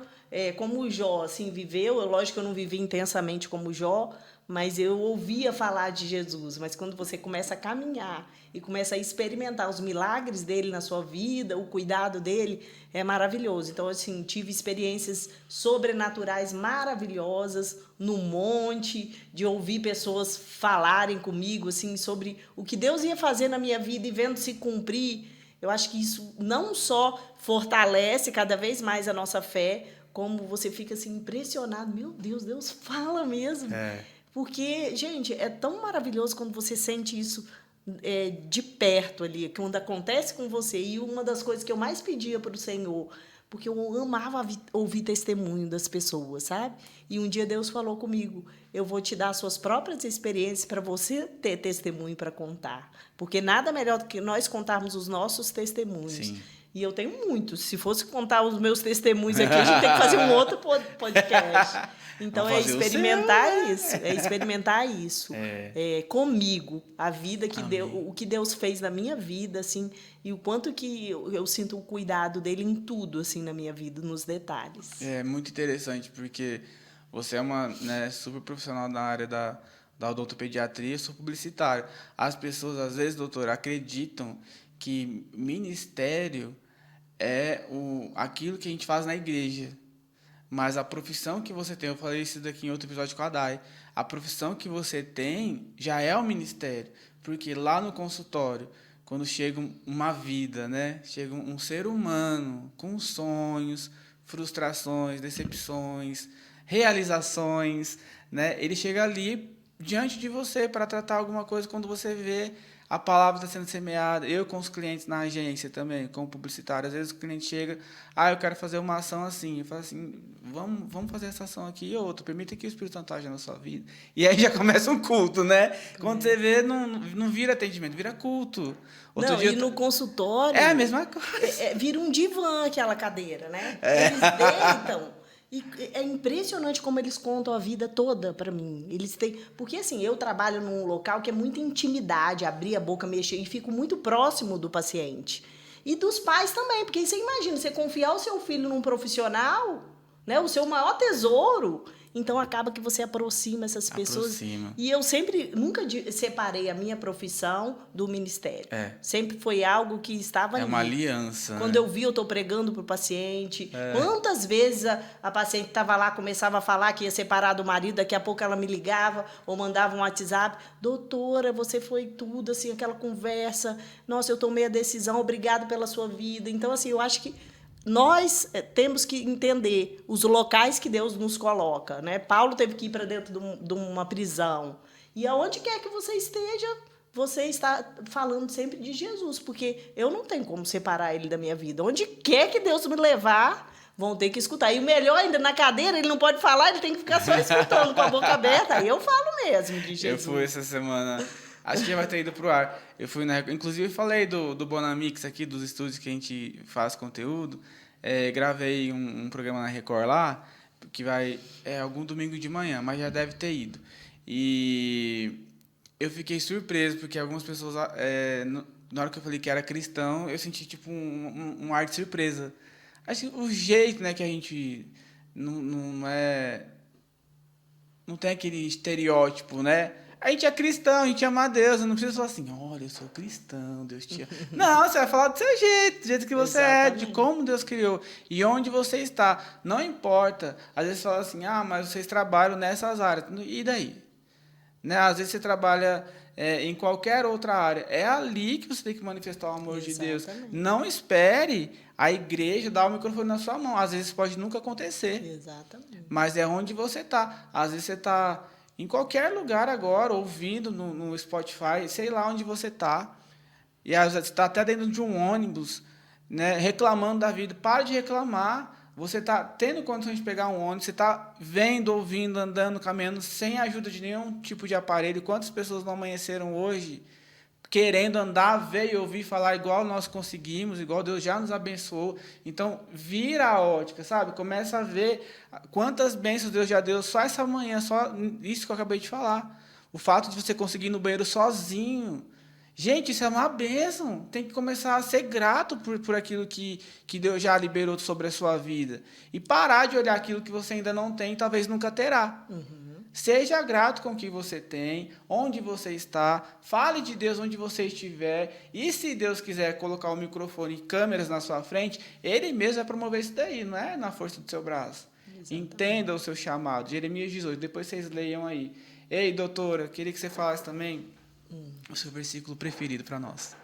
como o Jó, assim, viveu, lógico que eu não vivi intensamente como o Jó, mas eu ouvia falar de Jesus. Mas quando você começa a caminhar e começa a experimentar os milagres dele na sua vida, o cuidado dele, é maravilhoso. Então, assim, tive experiências sobrenaturais maravilhosas no monte, de ouvir pessoas falarem comigo, assim, sobre o que Deus ia fazer na minha vida e vendo se cumprir. Eu acho que isso não só fortalece cada vez mais a nossa fé, como você fica assim impressionado. Meu Deus, Deus fala mesmo. Porque, gente, é tão maravilhoso quando você sente isso de perto ali, quando acontece com você. E uma das coisas que eu mais pedia para o Senhor, porque eu amava ouvir testemunho das pessoas, sabe? E um dia Deus falou comigo, eu vou te dar as suas próprias experiências para você ter testemunho para contar. Porque nada melhor do que nós contarmos os nossos testemunhos. Sim. E eu tenho muitos. Se fosse contar os meus testemunhos aqui, a gente tem que fazer um outro podcast. Então, é experimentar isso. É experimentar isso. Comigo. A vida que Deus, o que Deus fez na minha vida, assim, e o quanto que eu sinto o cuidado dele em tudo, assim, na minha vida, nos detalhes. É muito interessante, porque você é uma super profissional na área da odontopediatria, eu sou publicitário. As pessoas, às vezes, doutor, acreditam que ministério é aquilo que a gente faz na igreja. Mas a profissão que você tem, eu falei isso daqui em outro episódio com a Dai, a profissão que você tem já é o ministério. Porque lá no consultório, quando chega uma vida, né? Chega um ser humano com sonhos, frustrações, decepções, realizações, né? Ele chega ali diante de você para tratar alguma coisa quando você vê a palavra está sendo semeada. Eu com os clientes na agência também, como publicitário, às vezes o cliente chega, eu quero fazer uma ação assim. Eu falo assim, vamos fazer essa ação aqui e outra, permita que o Espírito Santo aja na sua vida. E aí já começa um culto, né? Quando você vê, não vira atendimento, vira culto. E no consultório... É a mesma coisa. Vira um divã aquela cadeira, né? Eles deitam E é impressionante como eles contam a vida toda para mim. Eles têm, porque assim, eu trabalho num local que é muita intimidade, abrir a boca, mexer e fico muito próximo do paciente. E dos pais também, porque você imagina, você confiar o seu filho num profissional, né, o seu maior tesouro, então acaba que você aproxima essas pessoas. Aproxima. E eu sempre, nunca separei a minha profissão do ministério. É. Sempre foi algo que estava É ali. uma aliança. Quando né? eu vi, eu estou pregando para o paciente. Quantas vezes a paciente estava lá, começava a falar que ia separar do marido, daqui a pouco ela me ligava ou mandava um WhatsApp. Doutora, você foi tudo, assim, aquela conversa. Nossa, eu tomei a decisão, obrigado pela sua vida. Então, assim, eu acho que nós temos que entender os locais que Deus nos coloca, né? Paulo teve que ir para dentro de uma prisão. E aonde quer que você esteja, você está falando sempre de Jesus, porque eu não tenho como separar ele da minha vida. Onde quer que Deus me levar, vão ter que escutar. E o melhor ainda, na cadeira, ele não pode falar, ele tem que ficar só escutando com a boca aberta. Aí eu falo mesmo de Jesus. Eu fui essa semana, acho que já vai ter ido pro ar. Eu fui inclusive falei do Bonamix aqui, dos estúdios que a gente faz conteúdo. Gravei um programa na Record lá, que vai algum domingo de manhã, mas já deve ter ido. E eu fiquei surpreso, porque algumas pessoas, na hora que eu falei que era cristão, eu senti tipo um ar de surpresa. Acho que o jeito, né, que a gente não tem aquele estereótipo, né? A gente é cristão, a gente ama a Deus, eu não precisa falar assim, olha, eu sou cristão, Deus te ama. Não, você vai falar do seu jeito, do jeito que você é, de como Deus criou e onde você está. Não importa. Às vezes você fala assim, mas vocês trabalham nessas áreas. E daí? Né? Às vezes você trabalha em qualquer outra área. É ali que você tem que manifestar o amor de Deus. Não espere a igreja dar o microfone na sua mão. Às vezes pode nunca acontecer. Exatamente. Mas é onde você está. Às vezes você está em qualquer lugar agora, ouvindo no Spotify, sei lá onde você está. E às vezes você está até dentro de um ônibus, né, reclamando da vida. Para de reclamar. Você está tendo condições de pegar um ônibus, você está vendo, ouvindo, andando, caminhando, sem a ajuda de nenhum tipo de aparelho. Quantas pessoas não amanheceram hoje querendo andar, ver e ouvir falar igual nós conseguimos, igual Deus já nos abençoou? Então, vira a ótica, sabe? Começa a ver quantas bênçãos Deus já deu só essa manhã, só isso que eu acabei de falar. O fato de você conseguir ir no banheiro sozinho. Gente, isso é uma bênção. Tem que começar a ser grato por aquilo que Deus já liberou sobre a sua vida. E parar de olhar aquilo que você ainda não tem e talvez nunca terá. Seja grato com o que você tem, onde você está. Fale de Deus onde você estiver. E se Deus quiser colocar o microfone e câmeras na sua frente, Ele mesmo vai promover isso daí, não é na força do seu braço. Exatamente. Entenda o seu chamado. Jeremias 18, depois vocês leiam aí. Ei, doutora, queria que você falasse também o seu versículo preferido para nós.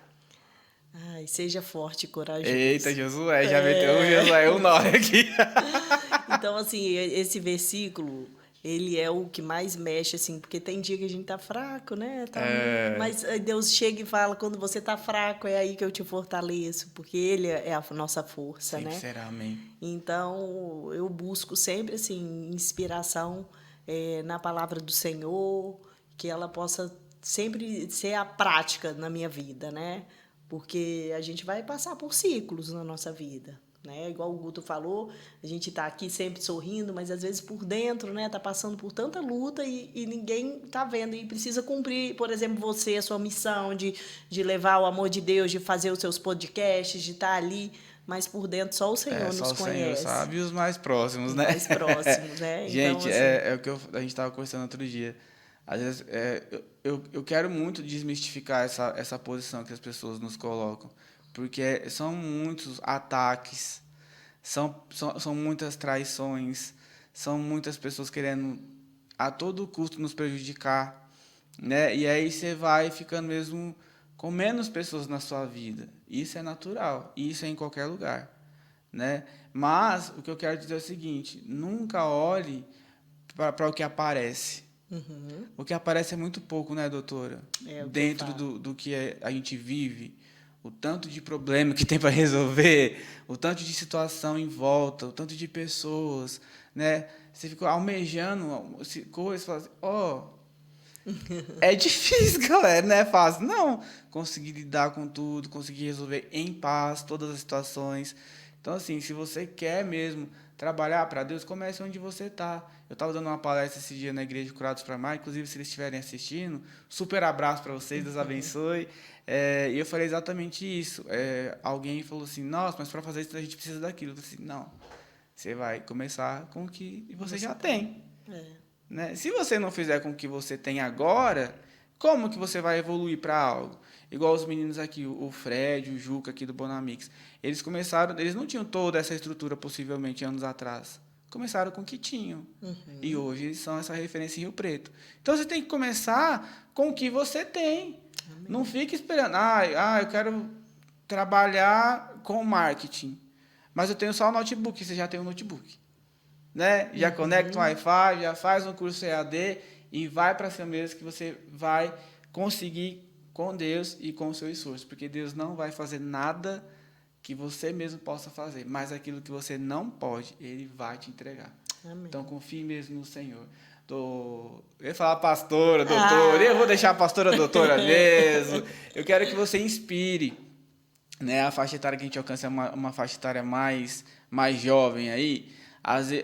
Ai, seja forte e corajoso. Eita, Josué, já meteu o Josué o nome aqui. Então, assim, esse versículo, ele é o que mais mexe, assim, porque tem dia que a gente tá fraco, né? Mas Deus chega e fala, quando você tá fraco, é aí que eu te fortaleço, porque Ele é a nossa força, sempre né? Será, amém. Então, eu busco sempre, assim, inspiração na palavra do Senhor, que ela possa sempre ser a prática na minha vida, né? Porque a gente vai passar por ciclos na nossa vida, né? Igual o Guto falou, a gente está aqui sempre sorrindo, mas às vezes por dentro, né, tá passando por tanta luta e ninguém tá vendo e precisa cumprir, por exemplo, você, a sua missão de levar o amor de Deus, de fazer os seus podcasts, de estar ali, mas por dentro só o Senhor nos conhece. Só o Senhor sabe, e os mais próximos, né? Mais próximos, né? Gente, então, assim... é o que a gente estava conversando outro dia. Às vezes, eu quero muito desmistificar essa posição que as pessoas nos colocam, porque são muitos ataques, são muitas traições, são muitas pessoas querendo a todo custo nos prejudicar, né? E aí você vai ficando mesmo com menos pessoas na sua vida. Isso é natural, isso é em qualquer lugar, né? Mas o que eu quero dizer é o seguinte: nunca olhe para o que aparece. O que aparece é muito pouco, né, doutora? Dentro do que a gente vive, o tanto de problema que tem para resolver, o tanto de situação em volta, o tanto de pessoas, né? Você ficou almejando coisas, fala assim, é difícil, galera, não é fácil. Não, conseguir lidar com tudo, conseguir resolver em paz todas as situações. Então, assim, se você quer mesmo trabalhar para Deus, comece onde você está. Eu estava dando uma palestra esse dia na Igreja Curados para Amar, inclusive, se eles estiverem assistindo, super abraço para vocês, Deus abençoe. E eu falei exatamente isso. Alguém falou assim, nossa, mas para fazer isso a gente precisa daquilo. Eu falei assim, não, você vai começar com o que você já tem. Né? Se você não fizer com o que você tem agora, como que você vai evoluir para algo? Igual os meninos aqui, o Fred, o Juca aqui do Bonamix. Eles não tinham toda essa estrutura possivelmente anos atrás. Começaram com o que tinham. E hoje eles são essa referência em Rio Preto. Então você tem que começar com o que você tem. Amém. Não fique esperando, eu quero trabalhar com marketing, mas eu tenho só o notebook, você já tem um notebook. Né? Já conecta um Wi-Fi, já faz um curso EAD e vai para cima mesmo que você vai conseguir com Deus e com o seu esforço, porque Deus não vai fazer nada que você mesmo possa fazer, mas aquilo que você não pode, Ele vai te entregar. Amém. Então, confie mesmo no Senhor. Eu ia falar pastora, doutora, eu vou deixar a pastora doutora mesmo. Eu quero que você inspire, né? A faixa etária que a gente alcança é uma faixa etária mais jovem aí,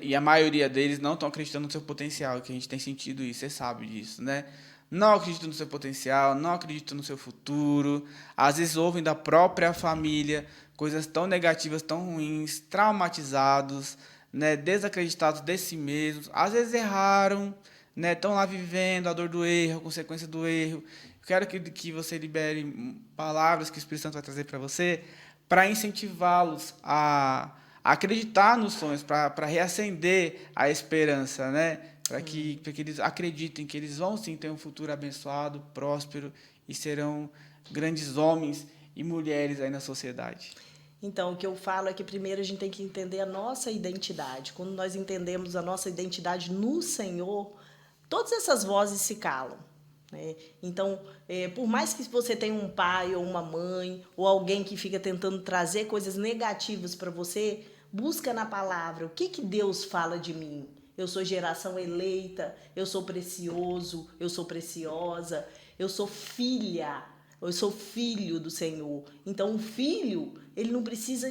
e a maioria deles não estão acreditando no seu potencial, que a gente tem sentido isso, você sabe disso, né? Não acreditam no seu potencial, não acreditam no seu futuro, às vezes ouvem da própria família coisas tão negativas, tão ruins, traumatizados, né? Desacreditados de si mesmos, às vezes erraram, né? Estão lá vivendo a dor do erro, a consequência do erro. Eu quero que você libere palavras que o Espírito Santo vai trazer para você, para incentivá-los a acreditar nos sonhos, para reacender a esperança, né? Para que eles acreditem que eles vão sim ter um futuro abençoado, próspero e serão grandes homens e mulheres aí na sociedade. Então, o que eu falo é que primeiro a gente tem que entender a nossa identidade. Quando nós entendemos a nossa identidade no Senhor, todas essas vozes se calam. Né? Então, por mais que você tenha um pai ou uma mãe, ou alguém que fica tentando trazer coisas negativas para você, busca na palavra o que Deus fala de mim. Eu sou geração eleita, eu sou precioso, eu sou preciosa, eu sou filha, eu sou filho do Senhor. Então, o filho, ele não precisa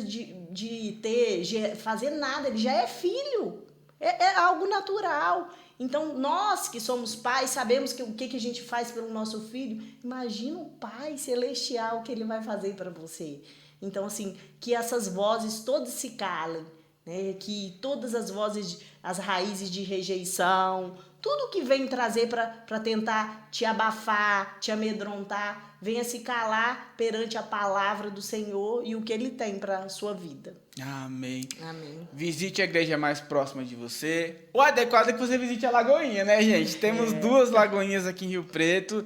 fazer nada, ele já é filho. É algo natural. Então, nós que somos pais, sabemos o que a gente faz pelo nosso filho. Imagina o Pai Celestial, o que ele vai fazer para você. Então, assim, que essas vozes todas se calem. Né, que todas as vozes, as raízes de rejeição, tudo que vem trazer para tentar te abafar, te amedrontar, venha se calar perante a palavra do Senhor e o que Ele tem para a sua vida. Amém. Amém. Visite a igreja mais próxima de você. O adequado é que você visite a Lagoinha, né, gente? Temos 2 lagoinhas aqui em Rio Preto.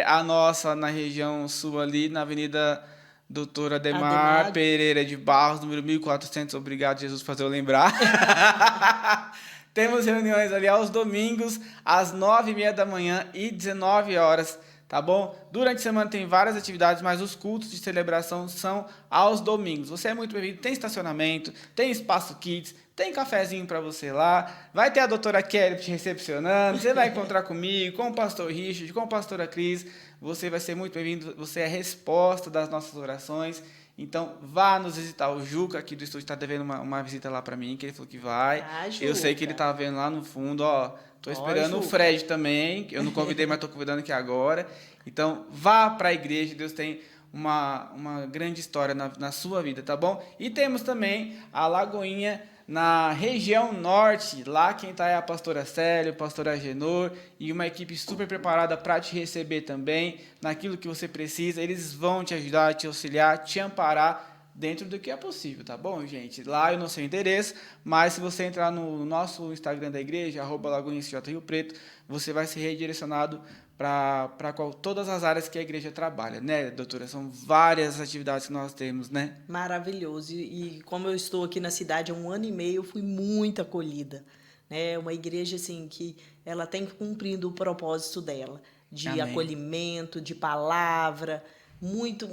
A nossa na região sul ali, na Avenida Doutora Ademar Pereira de Barros, número 1400. Obrigado, Jesus, por fazer eu lembrar. Temos reuniões ali aos domingos, às 9h30 da manhã e 19 horas, tá bom? Durante a semana tem várias atividades, mas os cultos de celebração são aos domingos. Você é muito bem-vindo, tem estacionamento, tem espaço kids, tem cafezinho para você lá, vai ter a doutora Kelly te recepcionando, você vai encontrar comigo, com o pastor Richard, com a pastora Cris, você vai ser muito bem-vindo, você é a resposta das nossas orações. Então, vá nos visitar. O Juca aqui do estúdio está devendo uma visita lá para mim, que ele falou que vai. Eu sei que ele tá vendo lá no fundo, ó. Tô esperando o Fred também, que eu não convidei, mas tô convidando aqui agora. Então, vá para a igreja, Deus tem uma grande história na sua vida, tá bom? E temos também a Lagoinha na região norte, lá quem está é a pastora Célia, o pastor Agenor e uma equipe super preparada para te receber também, naquilo que você precisa, eles vão te ajudar, te auxiliar, te amparar dentro do que é possível, tá bom, gente? Lá eu não sei o endereço, mas se você entrar no nosso Instagram da igreja, @lagoinha_Rio Preto, você vai ser redirecionado para todas as áreas que a igreja trabalha, né, doutora? São várias atividades que nós temos, né? Maravilhoso. E como eu estou aqui na cidade há 1 ano e meio, eu fui muito acolhida. Né? Uma igreja assim, que ela tem cumprindo o propósito dela, de Amém. acolhimento, de palavra. Muito,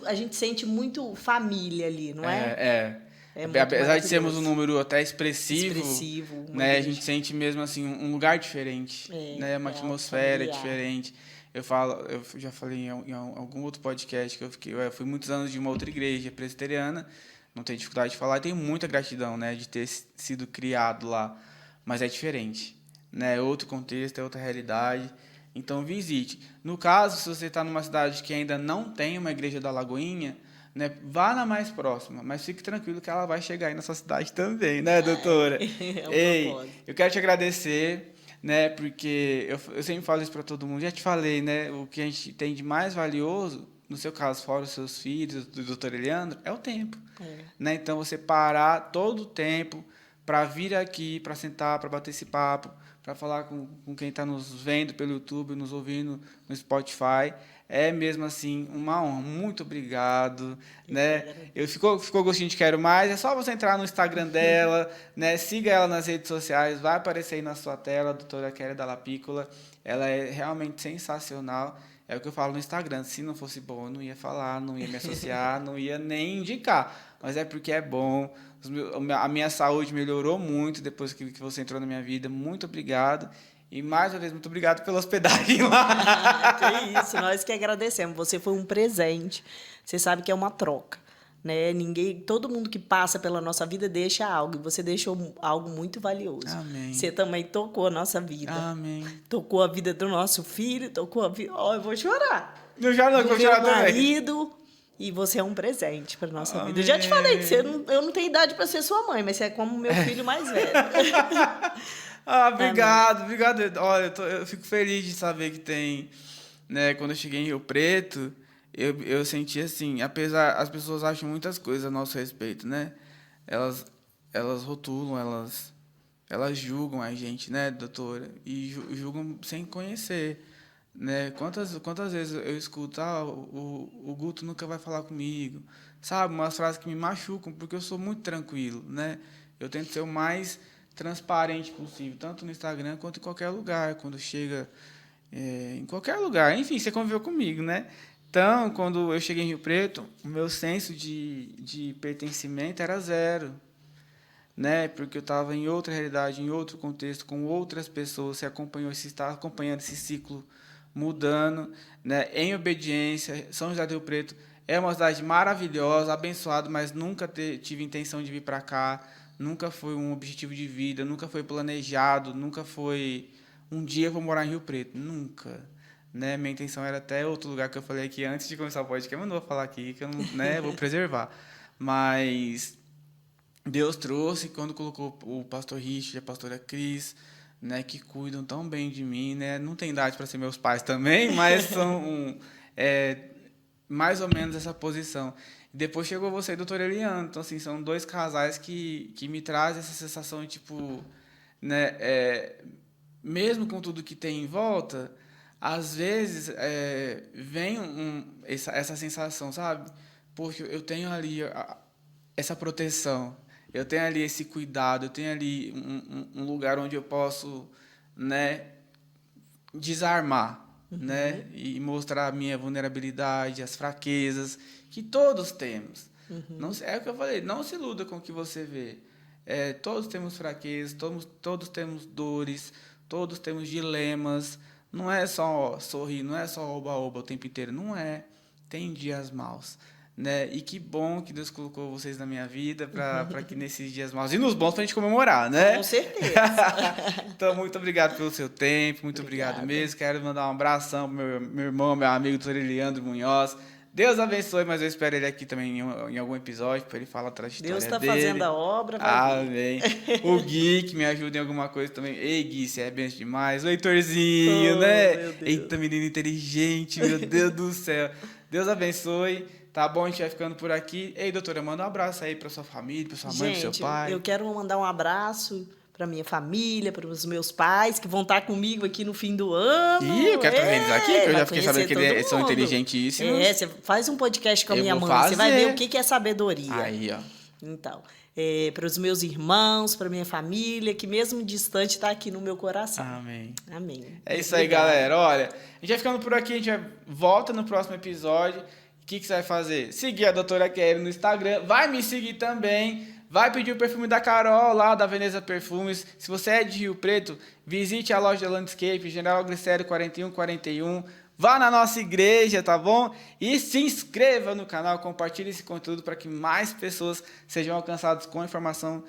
a gente sente muito família ali, não é? Apesar de sermos um número até expressivo, né, igreja. a gente sente mesmo assim um lugar diferente, né, uma atmosfera diferente. Eu já falei em algum outro podcast que eu fui muitos anos de uma outra igreja presbiteriana, não tenho dificuldade de falar, e tenho muita gratidão, né, de ter sido criado lá, mas é diferente, né, é outro contexto, é outra realidade, então visite. No caso, se você está numa cidade que ainda não tem uma igreja da Lagoinha, né, vá na mais próxima, mas fique tranquilo que ela vai chegar aí na sua cidade também, né, doutora? É um Ei, propósito. eu quero te agradecer, né, porque eu sempre falo isso para todo mundo, já te falei, né, o que a gente tem de mais valioso, no seu caso, fora os seus filhos, do doutor Eliandro, é o tempo. É. Né? Então, você parar todo o tempo para vir aqui, para sentar, para bater esse papo, para falar com quem está nos vendo pelo YouTube, nos ouvindo no Spotify, é mesmo assim uma honra. Muito obrigado. Né? Ficou gostinho de quero mais, é só você entrar no Instagram dela, né? Siga ela nas redes sociais, vai aparecer aí na sua tela, a doutora Kelly Dalla Piccola. Ela é realmente sensacional. É o que eu falo no Instagram. Se não fosse bom, eu não ia falar, não ia me associar, não ia nem indicar. Mas é porque é bom. A minha saúde melhorou muito depois que você entrou na minha vida. Muito obrigado. E mais uma vez, muito obrigado pela hospedagem lá. Que isso, nós que agradecemos. Você foi um presente. Você sabe que é uma troca, né? Todo mundo que passa pela nossa vida deixa algo. E você deixou algo muito valioso. Amém. Você também tocou a nossa vida. Amém. Tocou a vida do nosso filho, tocou a vida. Ó, eu vou chorar. Eu já não, Do vou meu chorar também. marido. E você é um presente para nossa vida. Eu Amém. já te falei que eu não tenho idade para ser sua mãe, mas você é como meu filho mais velho. Obrigado, obrigado. Olha, eu fico feliz de saber que tem, né, quando eu cheguei em Rio Preto, eu senti assim, apesar, as pessoas acham muitas coisas a nosso respeito, né? Elas rotulam, elas julgam a gente, né, doutora? E julgam sem conhecer, né? Quantas vezes eu escuto, o Guto nunca vai falar comigo, sabe? Umas frases que me machucam, porque eu sou muito tranquilo, né? Eu tento ser o mais transparente possível, tanto no Instagram quanto em qualquer lugar, quando chega em qualquer lugar. Enfim, você conviveu comigo, né? Então, quando eu cheguei em Rio Preto, o meu senso de pertencimento era zero, né? Porque eu estava em outra realidade, em outro contexto, com outras pessoas. Você está acompanhando esse ciclo mudando, né? Em obediência. São José do Rio Preto é uma cidade maravilhosa, abençoada, mas nunca tive intenção de vir para cá. Nunca foi um objetivo de vida, nunca foi planejado, nunca foi um dia eu vou morar em Rio Preto, nunca. Né? Minha intenção era até outro lugar que eu falei aqui antes de começar o podcast, mas não vou falar aqui, que eu não, né, vou preservar. Mas Deus trouxe quando colocou o pastor Rich e a pastora Cris, né, que cuidam tão bem de mim, né? Não tem idade para ser meus pais também, mas são mais ou menos essa posição. Depois chegou você e o doutor Eliandro. Então, assim, são dois casais que me trazem essa sensação de, tipo, né, mesmo com tudo que tem em volta, às vezes vem essa sensação, sabe? Poxa, eu tenho ali essa proteção, eu tenho ali esse cuidado, eu tenho ali um lugar onde eu posso, né, desarmar, né, e mostrar a minha vulnerabilidade, as fraquezas que todos temos. Não, é o que eu falei, não se iluda com o que você vê. Todos temos fraquezas, todos temos dores, todos temos dilemas. Não é só sorrir, não é só oba-oba o tempo inteiro, não é. Tem dias maus. Né? E que bom que Deus colocou vocês na minha vida para que nesses dias maus e nos bons para a gente comemorar, né? Com certeza. Então, muito obrigado pelo seu tempo, muito obrigado mesmo. Quero mandar um abração pro meu irmão, meu amigo, doutor Eliandro Munhoz. Deus abençoe, mas eu espero ele aqui também em algum episódio para ele falar a trajetória Deus está dele. fazendo a obra, vai Amém. O Gui, que me ajuda em alguma coisa também. Ei, Gui, você é benção demais. O Heitorzinho, né? meu Deus. Eita, menino inteligente, meu Deus do céu. Deus abençoe. Tá bom, a gente vai ficando por aqui. Ei, doutora, manda um abraço aí pra sua família, pra sua mãe, pro seu pai. Eu quero mandar um abraço para minha família, para os meus pais, que vão estar comigo aqui no fim do ano. Ih, eu quero trazer eles aqui, que eu já fiquei sabendo que eles são mundo. inteligentíssimos. Você faz um podcast com a Eu minha vou mãe, você vai fazer. ver o que é sabedoria. Aí, ó. Então, para os meus irmãos, para minha família, que mesmo distante está aqui no meu coração. Amém. Amém. É isso aí, galera. Olha, a gente vai ficando por aqui, a gente volta no próximo episódio. O que você vai fazer? Seguir a doutora Kelly no Instagram. Vai me seguir também. vai pedir o perfume da Carol lá da Veneza Perfumes. Se você é de Rio Preto, visite a loja Landscape, General Glicério 4141. Vá na nossa igreja, tá bom? E se inscreva no canal, compartilhe esse conteúdo para que mais pessoas sejam alcançadas com a informação,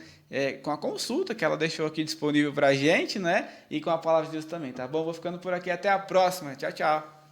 com a consulta que ela deixou aqui disponível pra gente, né? E com a palavra de Deus também, tá bom? Vou ficando por aqui, até a próxima. Tchau, tchau.